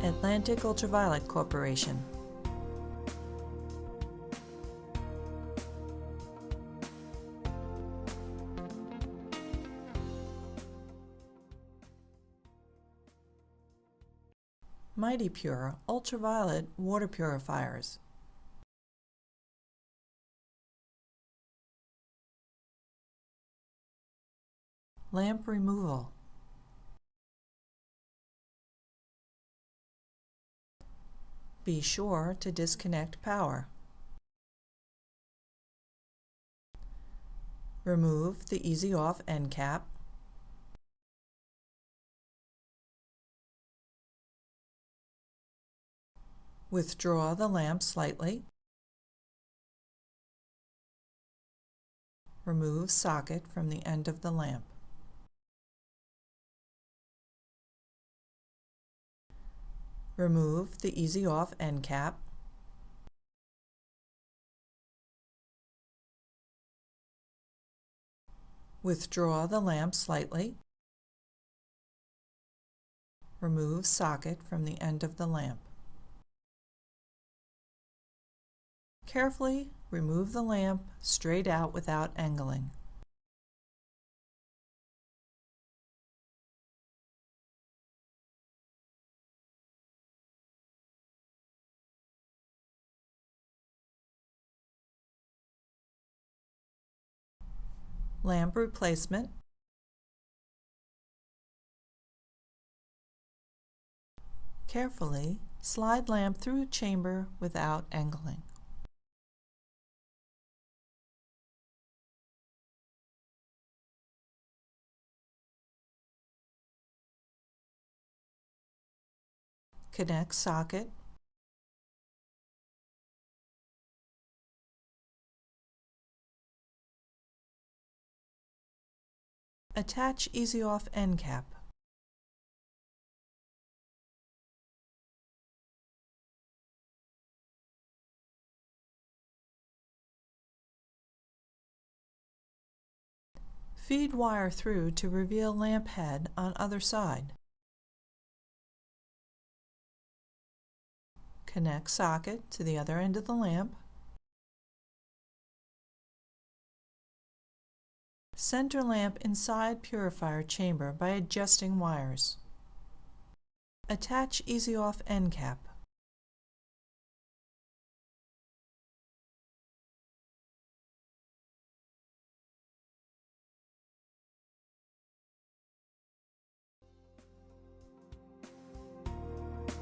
Atlantic Ultraviolet Corporation. Mighty Pure Ultraviolet Water Purifiers. Lamp removal. Be sure to disconnect power. Remove the Easy Off end cap. Withdraw the lamp slightly. Remove socket from the end of the lamp. Remove the Easy Off end cap. Withdraw the lamp slightly. Remove socket from the end of the lamp. Carefully remove the lamp straight out without angling. Lamp replacement. Carefully slide lamp through chamber without angling. Connect socket. Attach Easy Off end cap. Feed wire through to reveal lamp head on other side. Connect socket to the other end of the lamp. Center lamp inside purifier chamber by adjusting wires. Attach Easy Off end cap.